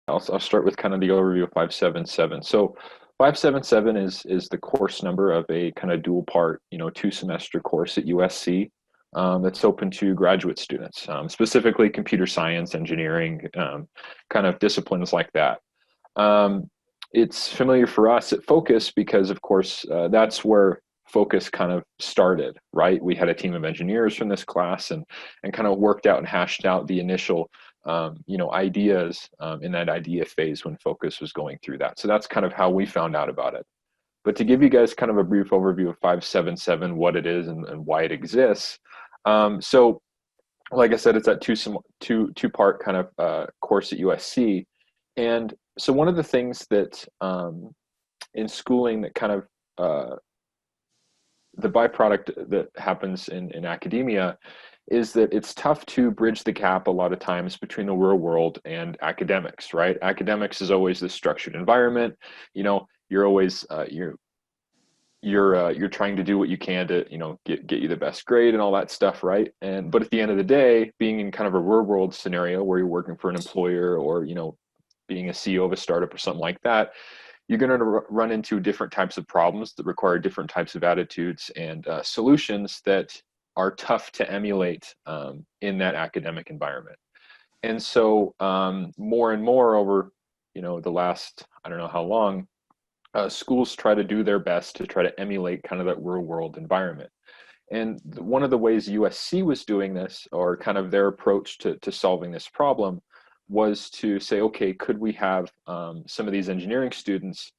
I'll start with kind of the overview of 577. So 577 is the course number of a kind of dual part, 2 semester course at USC, that's open to graduate students, specifically computer science, engineering, kind of disciplines like that. Um, it's familiar for us at Fokcus because, of course, that's where Fokcus kind of started, right? We had a team of engineers from this class and kind of worked out and hashed out the initial, ideas in that idea phase when Fokcus was going through that. So that's kind of how we found out about it. But to give you guys kind of a brief overview of 577, what it is and why it exists. So like I said, it's that two part kind of course at USC. And so one of the things that in schooling that kind of the byproduct that happens in academia is that it's tough to bridge the gap a lot of times between the real world and academics, right? Academics is always this structured environment. You're always you're trying to do what you can to get you the best grade and all that stuff, right? But at the end of the day, being in kind of a real world scenario where you're working for an employer or being a CEO of a startup or something like that, you're going to run into different types of problems that require different types of attitudes and solutions that are tough to emulate in that academic environment. And so more and more over the last, I don't know how long, schools try to do their best to try to emulate kind of that real world environment. And one of the ways USC was doing this, or kind of their approach to solving this problem, was to say, okay, could we have some of these engineering students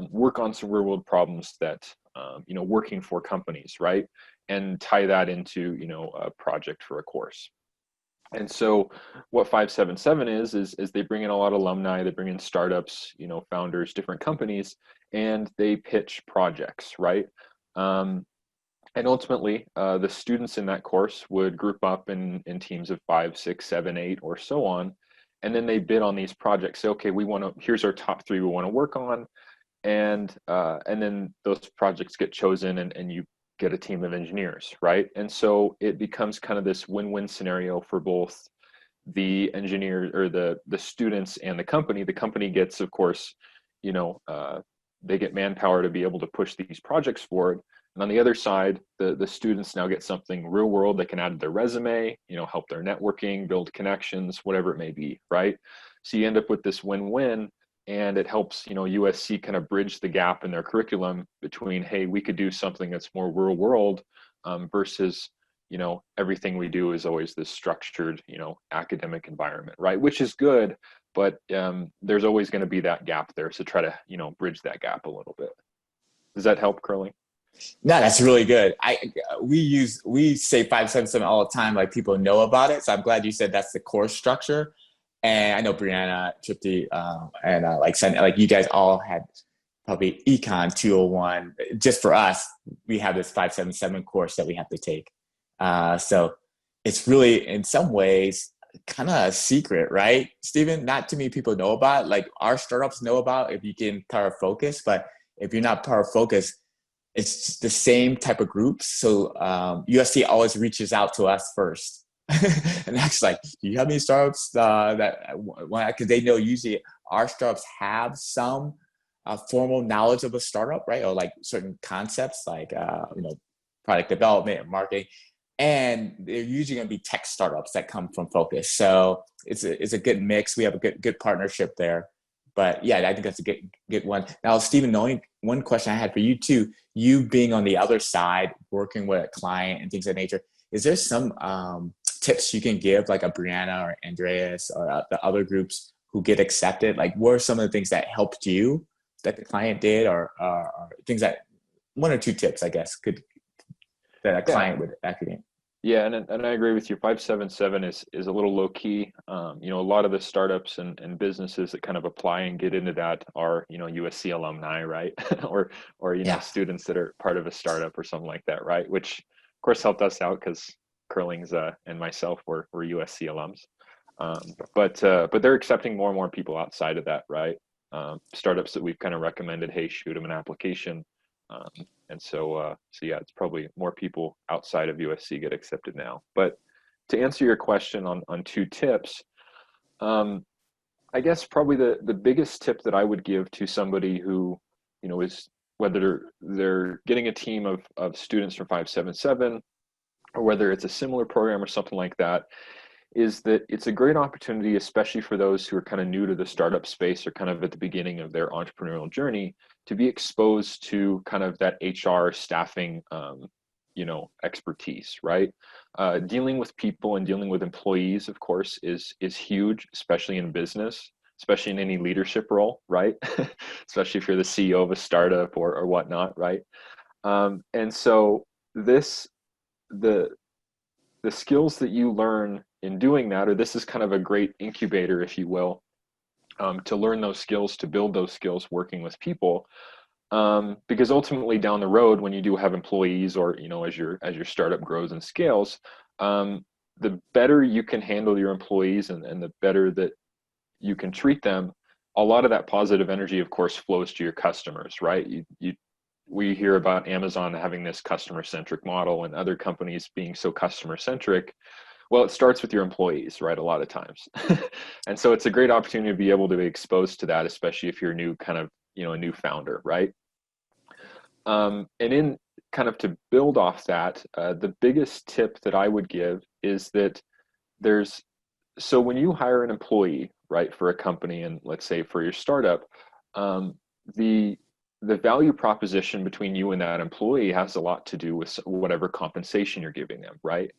work on some real world problems that, working for companies, right? And tie that into, a project for a course. And so what 577 is they bring in a lot of alumni, they bring in startups, founders, different companies, and they pitch projects, right? And ultimately, the students in that course would group up in teams of 5, 6, 7, 8, or so on. And then they bid on these projects. Say, okay, here's our top 3 we want to work on. And then those projects get chosen and you get a team of engineers, right? And so it becomes kind of this win-win scenario for both the engineers or the students and the company. The company gets, of course, they get manpower to be able to push these projects forward. And on the other side, the students now get something real world they can add to their resume, help their networking, build connections, whatever it may be, right? So you end up with this win-win, and it helps, USC kind of bridge the gap in their curriculum between, hey, we could do something that's more real world versus, everything we do is always this structured, academic environment, right? Which is good, but there's always going to be that gap there. So try to, bridge that gap a little bit. Does that help, Curling? No, that's really good. We say 577 all the time, like people know about it. So I'm glad you said that's the course structure. And I know Brianna, Tripti, and like you guys all had probably Econ 201. Just for us, we have this 577 course that we have to take. So it's really, in some ways, kind of a secret, right, Steven? Not too many people know about. Like our startups know about if you get in Power Focus, but if you're not Power Focus, it's the same type of groups. So USC always reaches out to us first. And that's like, do you have any startups because they know usually our startups have some formal knowledge of a startup, right? Or like certain concepts like, product development and marketing. And they're usually going to be tech startups that come from Focus. So it's a good mix. We have a good partnership there. But yeah, I think that's a good one. Now, Steven, the only one question I had for you too, you being on the other side, working with a client and things of that nature, is there some tips you can give, like a Brianna or Andreas or the other groups who get accepted? Like, what are some of the things that helped you that the client did, or things that 1 or 2 tips, I guess, that a Yeah. client would activate? Yeah, and I agree with you. 577 is a little low key. A lot of the startups and businesses that kind of apply and get into that are, USC alumni, right? or Yeah. students that are part of a startup or something like that, right? Which of course helped us out because Curling's and myself were USC alums. But they're accepting more and more people outside of that, right? Startups that we've kind of recommended, hey, shoot them an application. And so yeah, it's probably more people outside of USC get accepted now. But to answer your question on 2 tips, I guess probably the biggest tip that I would give to somebody who, is whether they're getting a team of students from 577 or whether it's a similar program or something like that, is that it's a great opportunity, especially for those who are kind of new to the startup space or kind of at the beginning of their entrepreneurial journey, to be exposed to kind of that HR staffing, expertise, right? Dealing with people and dealing with employees, of course, is huge, especially in business, especially in any leadership role, right? Especially if you're the CEO of a startup or whatnot, right? And so this the the skills that you learn in doing that, or this is kind of a great incubator, if you will, to learn those skills, to build those skills working with people. Because ultimately down the road, when you do have employees or, as your startup grows and scales, the better you can handle your employees and the better that you can treat them, a lot of that positive energy, of course, flows to your customers, right? We hear about Amazon having this customer centric model and other companies being so customer centric. Well, it starts with your employees, right? A lot of times. And so it's a great opportunity to be able to be exposed to that, especially if you're new, kind of, a new founder, right? And in kind of to build off that, the biggest tip that I would give is that there's, so when you hire an employee, right, for a company, and let's say for your startup, um, the the value proposition between you and that employee has a lot to do with whatever compensation you're giving them, right?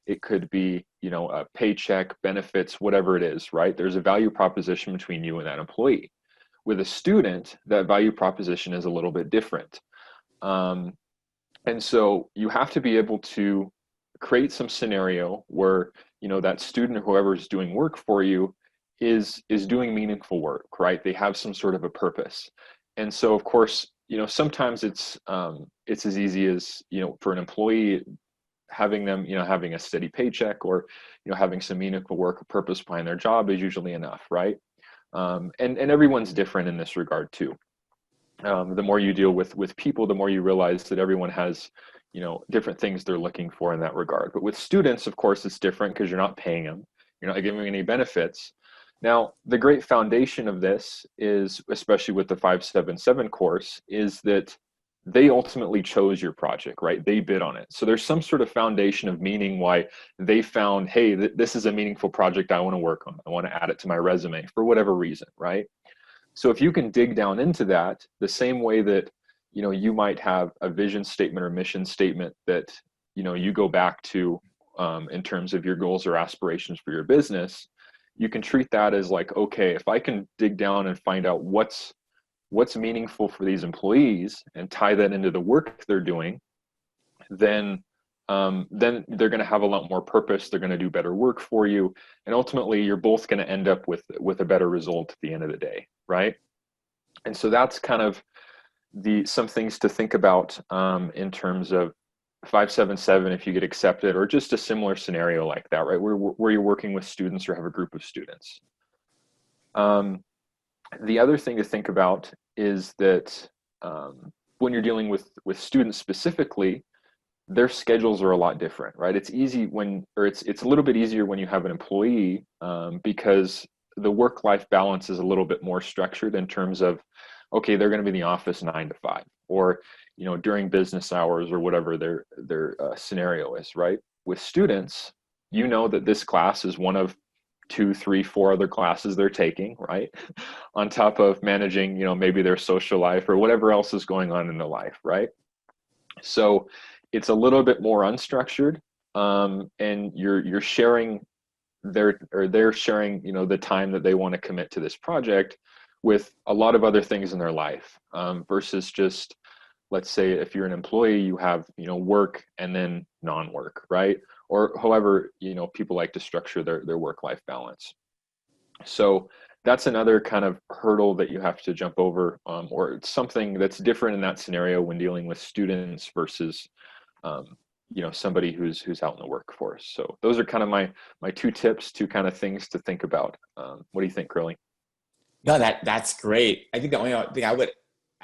It could be, a paycheck, benefits, whatever it is, right? There's a value proposition between you and that employee. With a student, that value proposition is a little bit different. Um, and so you have to be able to create some scenario where, that student or whoever is doing work for you is doing meaningful work, right? They have some sort of a purpose. And so of course, sometimes it's as easy as, for an employee, having them, having a steady paycheck or, having some meaningful work or purpose behind their job is usually enough, right? And everyone's different in this regard too. The more you deal with people, the more you realize that everyone has, different things they're looking for in that regard. But with students, of course, it's different because you're not paying them, you're not giving any benefits. Now, the great foundation of this is, especially with the 577 course, is that they ultimately chose your project, right? They bid on it. So there's some sort of foundation of meaning why they found, hey, this is a meaningful project I want to work on. I want to add it to my resume for whatever reason, right? So if you can dig down into that, the same way that, you might have a vision statement or mission statement that, you go back to in terms of your goals or aspirations for your business, you can treat that as like, okay, if I can dig down and find out what's meaningful for these employees and tie that into the work they're doing, then they're going to have a lot more purpose. They're going to do better work for you, and ultimately, you're both going to end up with a better result at the end of the day, right? And so that's kind of some things to think about in terms of 577 if you get accepted, or just a similar scenario like that, right? Where you're working with students or have a group of students. The other thing to think about is that when you're dealing with students specifically, their schedules are a lot different, right? It's easy it's a little bit easier when you have an employee because the work-life balance is a little bit more structured in terms of, okay, they're going to be in the office 9 to 5, or during business hours, or whatever their scenario is, right? With students, that this class is one of 2, 3, 4 other classes they're taking, right? On top of managing, maybe their social life or whatever else is going on in their life, right? So it's a little bit more unstructured, and you're sharing they're sharing, the time that they want to commit to this project with a lot of other things in their life, versus just, let's say, if you're an employee, you have, work and then non-work, right? Or however, people like to structure their work-life balance. So that's another kind of hurdle that you have to jump over, or it's something that's different in that scenario when dealing with students versus, somebody who's out in the workforce. So those are kind of my 2 tips, 2 kind of things to think about. What do you think, Curly? No, that's great. I think the only thing I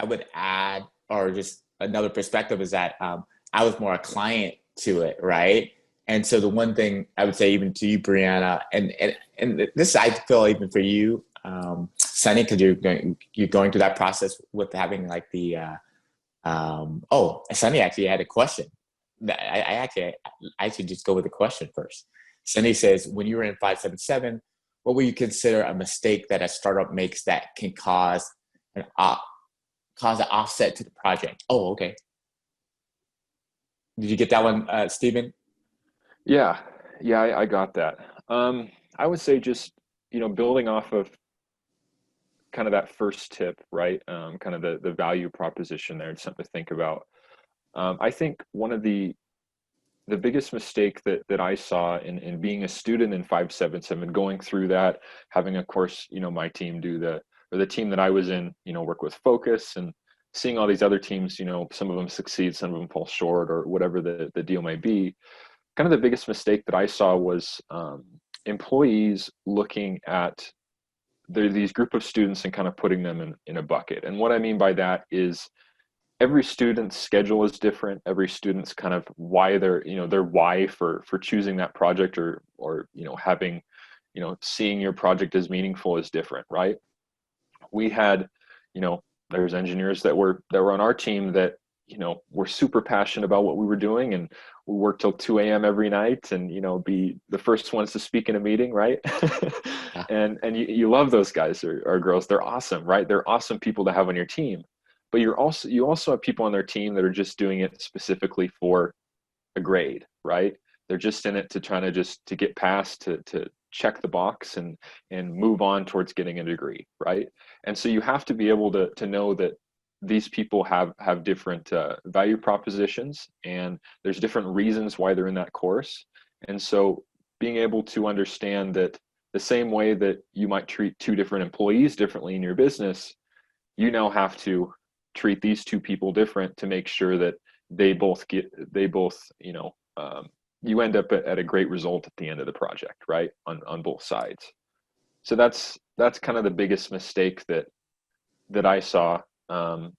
would add, or just another perspective, is that I was more a client to it, right? And so the one thing I would say, even to you, Brianna, and this I feel even for you, Sunny, because you're going through that process with having like the Sunny actually had a question. I should just go with the question first. Sunny says, when you were in 577, what would you consider a mistake that a startup makes that can cause an offset to the project? Oh, okay. Did you get that one, Steven? Yeah, I got that. I would say just, building off of kind of that first tip, right? Kind of the value proposition there, it's something to think about. I think one of the biggest mistake that I saw in being a student in 577, going through that, having, of course, my team do the team that I was in, work with Fokcus, and seeing all these other teams, some of them succeed, some of them fall short, or whatever the deal may be. Kind of the biggest mistake that I saw was employees looking at these group of students and kind of putting them in a bucket. And what I mean by that is every student's schedule is different. Every student's kind of why their why for choosing that project or having, seeing your project as meaningful is different, right? We had, there's engineers that were on our team that, were super passionate about what we were doing, and we worked till 2 a.m. every night, and, be the first ones to speak in a meeting, right? Yeah. and you love those guys or girls. They're awesome, right? They're awesome people to have on your team. But you also have people on their team that are just doing it specifically for a grade, right? They're just in it to try to get past, to check the box and move on towards getting a degree, right? And so you have to be able to know that these people have different value propositions, and there's different reasons why they're in that course. And so being able to understand that the same way that you might treat two different employees differently in your business, you now have to treat these two people different to make sure that they both you end up at a great result at the end of the project, right? On both sides. So that's kind of the biggest mistake that I saw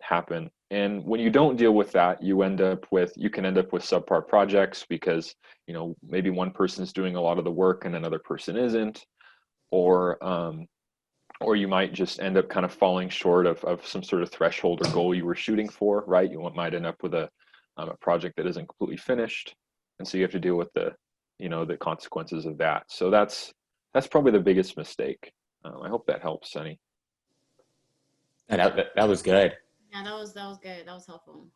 happen. And when you don't deal with that, you can end up with subpar projects because, maybe one person's doing a lot of the work and another person isn't, or you might just end up kind of falling short of some sort of threshold or goal you were shooting for, right? You might end up with a project that isn't completely finished, and so you have to deal with the consequences of that. So that's probably the biggest mistake. I hope that helps, Sunny. And that was good. Yeah, that was good. That was helpful.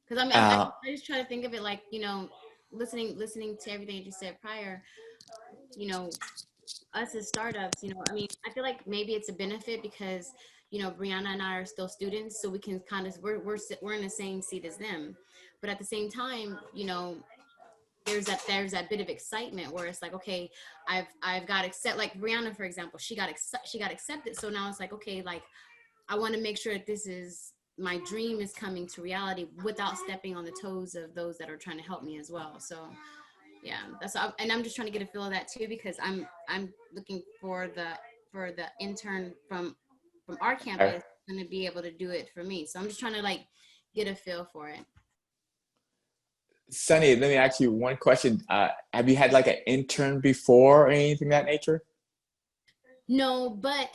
Because I just try to think of it like, listening to everything that you said prior, us as startups, I feel like maybe it's a benefit because, Brianna and I are still students, so we can kind of, we're in the same seat as them. But at the same time, there's that bit of excitement where it's like, okay, I've got accept, like Brianna, for example, she got accepted. So now it's like, okay, like I want to make sure that my dream is coming to reality without stepping on the toes of those that are trying to help me as well. So yeah, and I'm just trying to get a feel of that too, because I'm looking for the intern from our campus going to be able to do it for me. So I'm just trying to like get a feel for it. Sunny, let me ask you one question. Have you had like an intern before or anything of that nature? No, but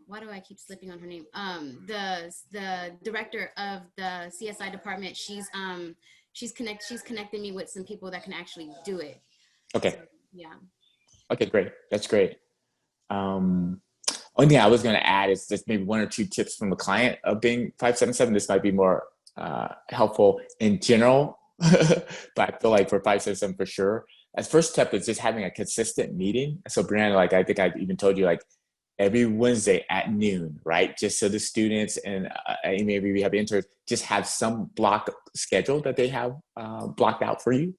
why do I keep slipping on her name? The director of the CSI department, she's connected me with some people that can actually do it. Okay. So, yeah. Okay, great. That's great. Only thing I was going to add is just maybe one or two tips from a client of being 577. This might be more helpful in general, but I feel like for 577 for sure. As first step is just having a consistent meeting. So Brianna, like I think I even told you, like every Wednesday at noon, right? Just so the students and maybe we have interns just have some block schedule that they have blocked out for you.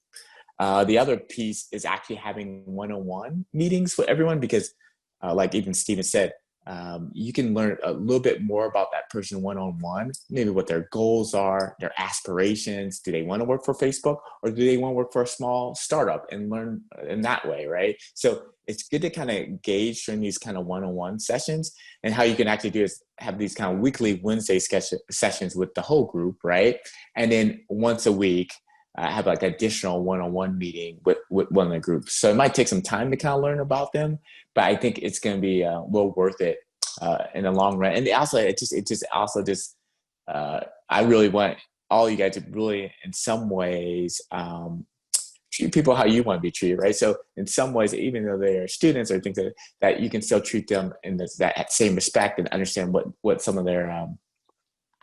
The other piece is actually having one-on-one meetings with everyone because like even Steven said, you can learn a little bit more about that person one-on-one, maybe what their goals are, their aspirations. Do they want to work for Facebook or do they want to work for a small startup and learn in that way, right? So it's good to kind of gauge during these kind of one-on-one sessions, and how you can actually do is have these kind of weekly Wednesday sessions with the whole group, right? And then once a week, have like additional one-on-one meeting with one of the groups. So it might take some time to kind of learn about them, but I think it's going to be well worth it in the long run. And also, I really want all you guys to really, in some ways, treat people how you want to be treated, right? So in some ways, even though they are students or things that you can still treat them in that same respect and understand what some of their,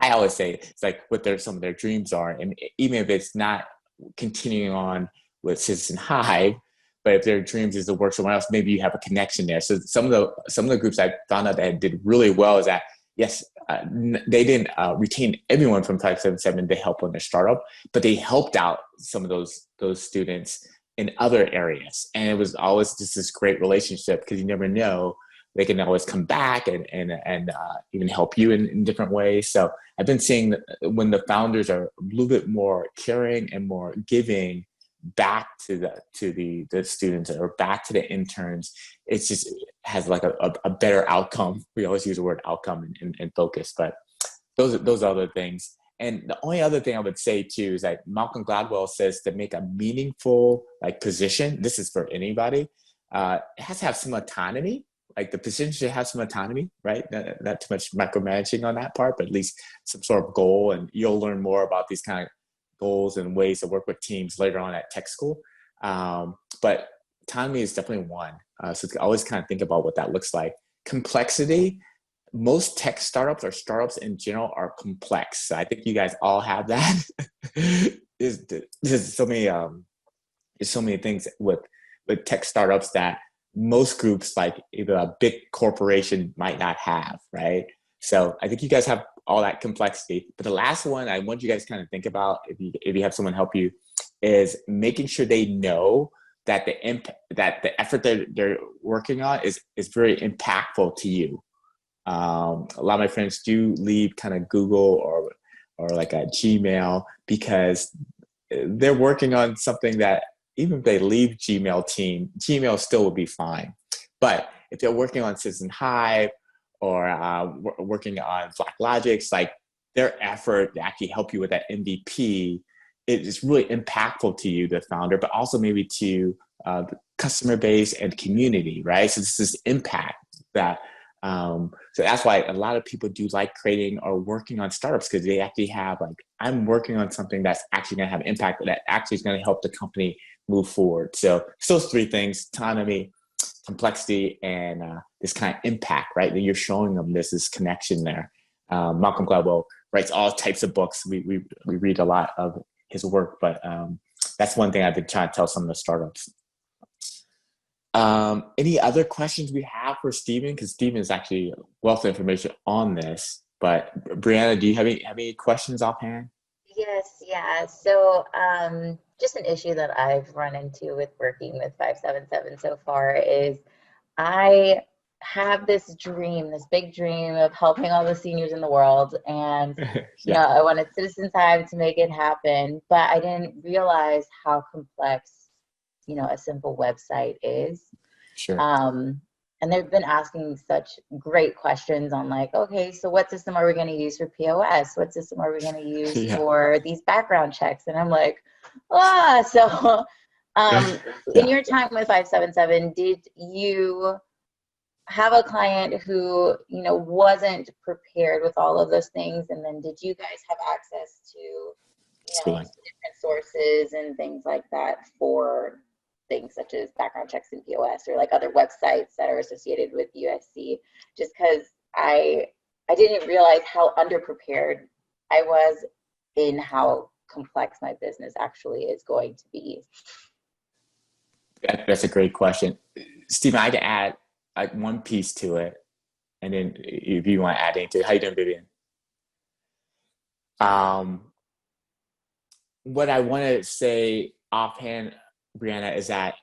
I always say it's like what some of their dreams are. And even if it's not continuing on with Citizen Hive, but if their dreams is to work somewhere else, maybe you have a connection there. So some of the groups I found out that did really well is that, yes, they didn't retain everyone from 577 to help on their startup, but they helped out some of those students in other areas. And it was always just this great relationship, because you never know, they can always come back and even help you in different ways. So I've been seeing that when the founders are a little bit more caring and more giving back to the students or back to the interns, it's just has like a better outcome. We always use the word outcome in Fokcus, but those other things. And the only other thing I would say too is that Malcolm Gladwell says to make a meaningful like position, this is for anybody, it has to have some autonomy. Like the position should have some autonomy, right? Not too much micromanaging on that part, but at least some sort of goal. And you'll learn more about these kind of goals and ways to work with teams later on at tech school. But autonomy is definitely one. So always kind of think about what that looks like. Complexity. Most tech startups or startups in general are complex. So I think you guys all have that. There's so many things with tech startups that most groups, like even a big corporation, might not have, right? So I think you guys have all that complexity. But the last one I want you guys to kind of think about, if you have someone help you, is making sure they know that the effort that they're working on is very impactful to you. A lot of my friends do leave kind of Google or like a Gmail because they're working on something that even if they leave Gmail still will be fine. But if they're working on Citizen Hive or working on Black Logics, like their effort to actually help you with that MVP, it is really impactful to you, the founder, but also maybe to the customer base and community, right? So this is impact that. So that's why a lot of people do like creating or working on startups, because they actually have like, I'm working on something that's actually going to have impact that actually is going to help the company move forward. So it's those three things: autonomy, complexity, and this kind of impact, right? That you're showing them this connection there. Malcolm Gladwell writes all types of books. We read a lot of his work, but that's one thing I've been trying to tell some of the startups. Any other questions we have for Steven? Because Steven is actually a wealth of information on this. But Brianna, do you have any questions offhand? Yes, yeah. So just an issue that I've run into with working with 577 so far is I have this big dream of helping all the seniors in the world. And, you know, I wanted Citizen Hive to make it happen, but I didn't realize how complex, you know, a simple website is. Sure. And they've been asking such great questions on like, okay, so what system are we going to use for POS? What system are we going to use for these background checks? And I'm like, so in your time with 577, did you have a client who, you know, wasn't prepared with all of those things? And then did you guys have access to, you know, different sources and things like that for things such as background checks and POS, or like other websites that are associated with USC? Just because I didn't realize how underprepared I was in how complex my business actually is going to be. That's a great question, Stephen. I can add like one piece to it, and then if you want to add into it. How you doing, Vivian? What I want to say offhand, Brianna, is that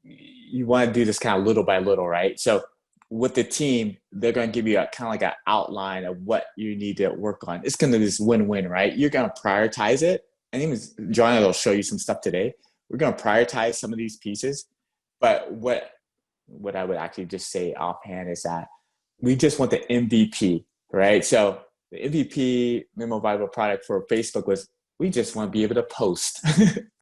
you want to do this kind of little by little, right? So with the team, they're going to give you a kind of like an outline of what you need to work on. It's going to be this win-win, right? You're going to prioritize it. And even Joanna will show you some stuff today. We're going to prioritize some of these pieces. But what I would actually just say offhand is that we just want the MVP, right? So the MVP, minimum viable product for Facebook, was We just want to be able to post,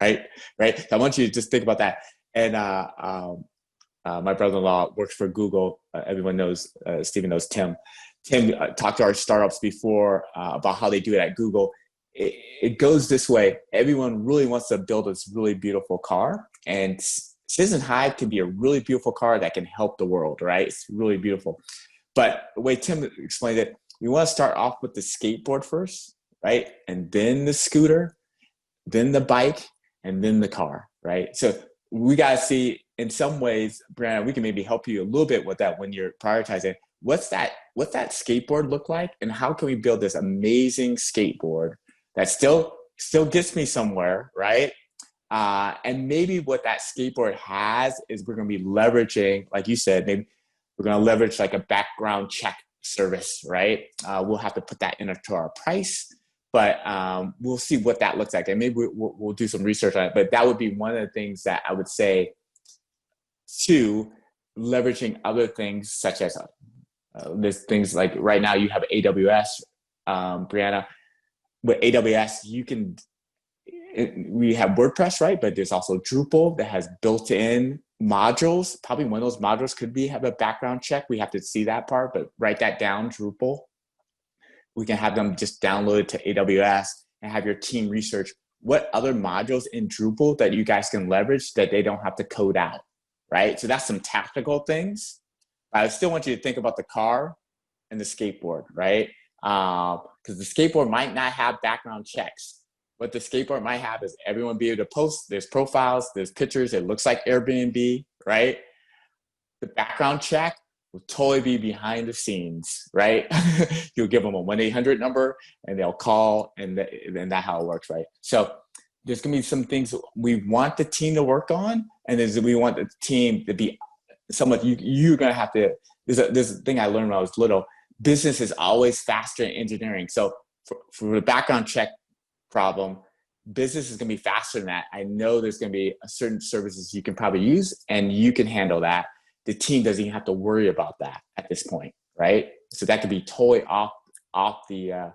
right? Right. So I want you to just think about that. And my brother-in-law works for Google. Everyone knows, Steven knows Tim. Tim talked to our startups before about how they do it at Google. It goes this way. Everyone really wants to build this really beautiful car. And Citizen Hive can be a really beautiful car that can help the world, right? It's really beautiful. But the way Tim explained it, we want to start off with the skateboard first, right? And then the scooter, then the bike, and then the car, right? So we got to see, in some ways, Brianna, we can maybe help you a little bit with that when you're prioritizing. What's that skateboard look like? And how can we build this amazing skateboard that still gets me somewhere, right? And maybe what that skateboard has is we're going to be leveraging, like you said, maybe we're going to leverage like a background check service, right? We'll have to put that into our price, but we'll see what that looks like. And maybe we'll do some research on it. But that would be one of the things that I would say to leveraging other things, such as there's things like right now you have AWS, Brianna. With AWS, we have WordPress, right? But there's also Drupal that has built-in modules. Probably one of those modules could have a background check. We have to see that part, but write that down, Drupal. We can have them just download it to AWS and have your team research what other modules in Drupal that you guys can leverage that they don't have to code out, right? So that's some tactical things. I still want you to think about the car and the skateboard, right? Because the skateboard might not have background checks. What the skateboard might have is everyone be able to post. There's profiles, there's pictures. It looks like Airbnb, right? The background check will totally be behind the scenes, right? You'll give them a 1-800 number and they'll call, and that's how it works, right? So there's going to be some things we want the team to work on, and we want the team to be someone you're going to have to. There's a thing I learned when I was little. Business is always faster than engineering. So for the background check problem, business is going to be faster than that. I know there's going to be certain services you can probably use, and you can handle that. The team doesn't even have to worry about that at this point, right? So that could be totally off the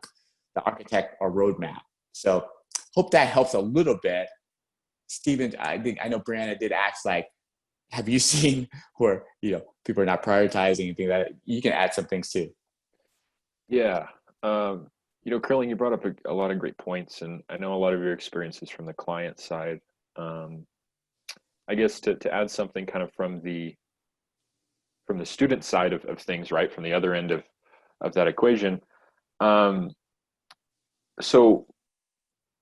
architect or roadmap. So hope that helps a little bit. Steven, I know Brianna did ask, like, have you seen where, people are not prioritizing anything? That you can add some things too. Yeah. Kurling, you brought up a lot of great points, and I know a lot of your experiences from the client side. I guess to add something kind of from the student side of things, right, from the other end of that equation. So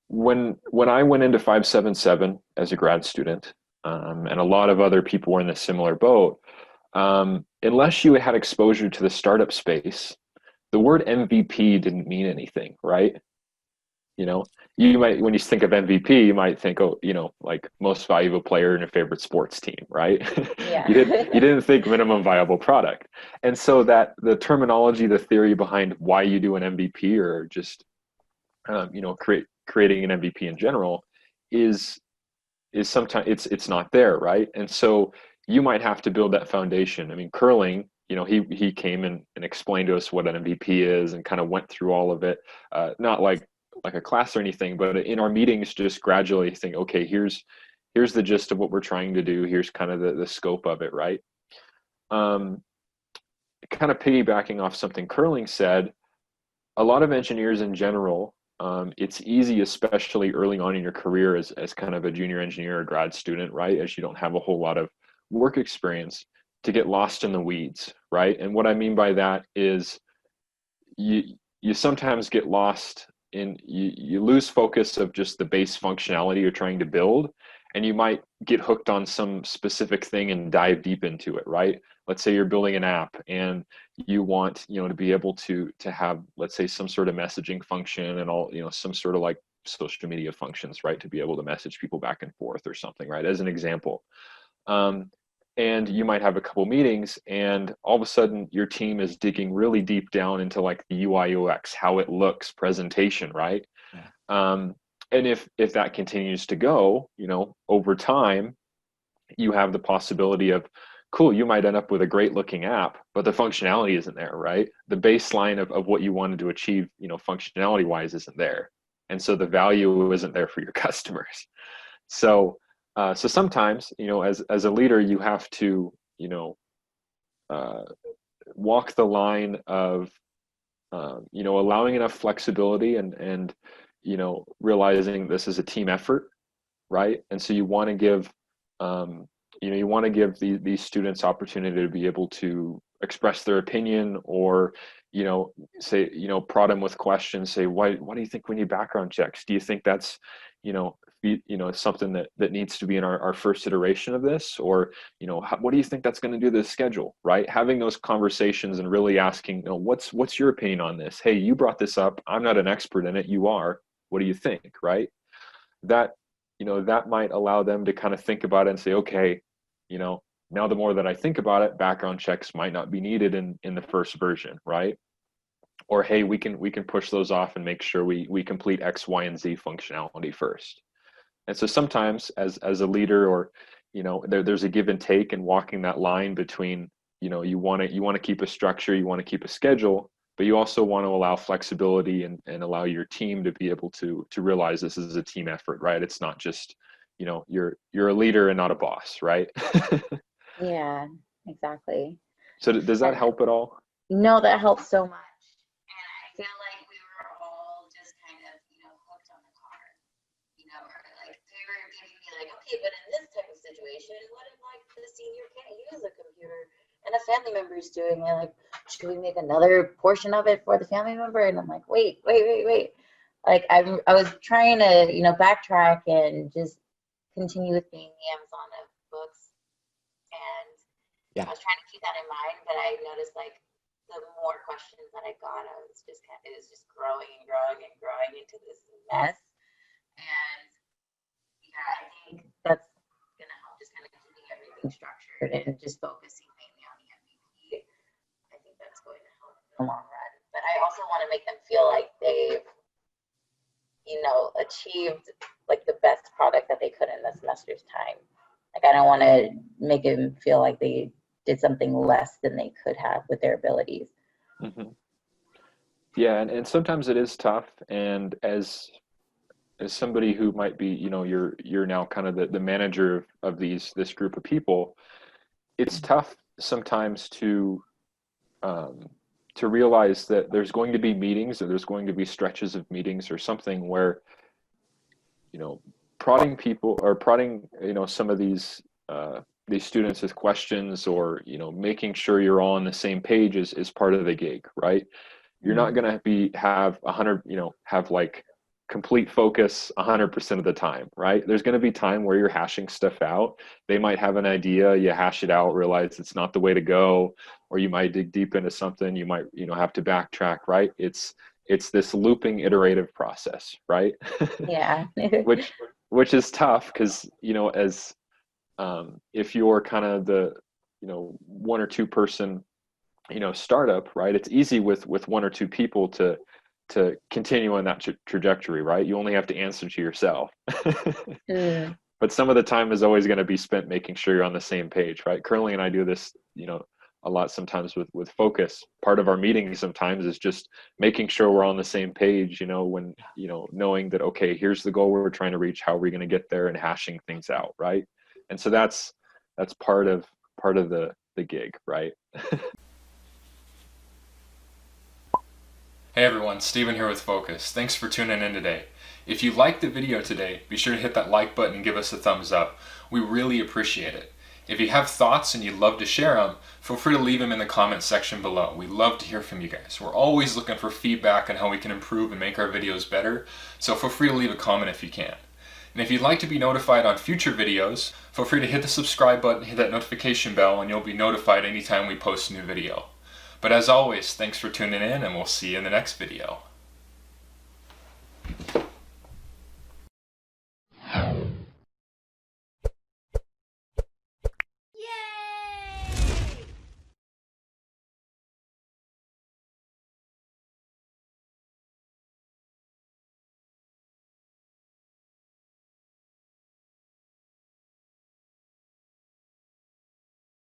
when I went into 577 as a grad student, and a lot of other people were in a similar boat, unless you had exposure to the startup space, the word MVP didn't mean anything, right? You might, when you think of MVP, you might think, like most valuable player in your favorite sports team, right? Yeah. you didn't think minimum viable product. And so that the terminology, the theory behind why you do an MVP, or just, creating an MVP in general is sometimes it's not there, right? And so you might have to build that foundation. I mean, Kurling, he came and explained to us what an MVP is and kind of went through all of it, not like a class or anything, but in our meetings, just gradually think, okay, here's the gist of what we're trying to do. Here's kind of the scope of it, right? Kind of piggybacking off something Kurling said, a lot of engineers in general, it's easy, especially early on in your career as kind of a junior engineer or grad student, right? As you don't have a whole lot of work experience, to get lost in the weeds, right? And what I mean by that is you sometimes get lost in, you lose focus of just the base functionality you're trying to build, and you might get hooked on some specific thing and dive deep into it, right? Let's say you're building an app and you want, to be able to have, let's say, some sort of messaging function and all, some sort of like social media functions, right? To be able to message people back and forth or something, right? As an example. And you might have a couple meetings, and all of a sudden your team is digging really deep down into like the UI UX, how it looks, presentation, right? Yeah. And if that continues to go, over time, you have the possibility of, cool, you might end up with a great looking app, but the functionality isn't there, right? The baseline of what you wanted to achieve, functionality wise isn't there. And so the value isn't there for your customers. So, so sometimes, as a leader, you have to, walk the line of, allowing enough flexibility and, realizing this is a team effort, right? And so you want to give, these students opportunity to be able to express their opinion, or, say, prod them with questions, say, why do you think we need background checks? Do you think that's, something that needs to be in our first iteration of this? Or, what do you think that's going to do to the schedule, right? Having those conversations and really asking, what's your opinion on this? Hey, you brought this up. I'm not an expert in it. You are. What do you think, right? That might allow them to kind of think about it and say, okay, now the more that I think about it, background checks might not be needed in the first version, right? Or, hey, we can push those off and make sure we complete X, Y, and Z functionality first. And so sometimes as a leader, or, there's a give and take, and walking that line between, you want to keep a structure, you want to keep a schedule, but you also want to allow flexibility and allow your team to be able to realize this is a team effort, right? It's not just, you're a leader and not a boss, right? Yeah, exactly. So does that help at all? No, that helps so much. And I feel like we were all just kind of, hooked on the car. Or like they were giving me like, okay, but in this type of situation, what if like the senior can't use a computer and a family member is doing it? Like, should we make another portion of it for the family member? And I'm like, wait. Like I was trying to, backtrack and just continue with being the Amazon of books. And Yeah. I was trying to keep that in mind, but I noticed like the more questions that I got, it was just growing into this mess. And yeah, I think that's gonna help, just kind of keeping everything structured and just focusing mainly on the MVP. I think that's going to help in the long run. But I also want to make them feel like they've, achieved like the best product that they could in the semester's time. Like I don't want to make them feel like they did something less than they could have with their abilities. Mm-hmm. Yeah, and sometimes it is tough. And as somebody who might be, you're now kind of the manager of this group of people, it's tough sometimes to realize that there's going to be meetings, or there's going to be stretches of meetings or something where, prodding people, or prodding, some of these students with questions, or, making sure you're all on the same page is part of the gig, right? You're not going to have 100, have like complete focus 100% of the time, right? There's going to be time where you're hashing stuff out. They might have an idea, you hash it out, realize it's not the way to go, or you might dig deep into something, you might, have to backtrack, right? It's this looping iterative process, right? Yeah. which is tough, because, as if you're kind of the, one or two person, startup, right? It's easy with one or two people to continue on that trajectory, right? You only have to answer to yourself. But some of the time is always going to be spent making sure you're on the same page, right? Kurling and I do this, a lot sometimes with Fokcus. Part of our meetings sometimes is just making sure we're on the same page, when, knowing that, okay, here's the goal we're trying to reach, how are we going to get there, and hashing things out, right? And so that's part of the gig, right? Hey everyone, Steven here with Fokcus. Thanks for tuning in today. If you liked the video today, be sure to hit that like button and give us a thumbs up. We really appreciate it. If you have thoughts and you'd love to share them, feel free to leave them in the comments section below. We love to hear from you guys. We're always looking for feedback on how we can improve and make our videos better, so feel free to leave a comment if you can. And if you'd like to be notified on future videos, feel free to hit the subscribe button, hit that notification bell, and you'll be notified anytime we post a new video. But as always, thanks for tuning in, and we'll see you in the next video.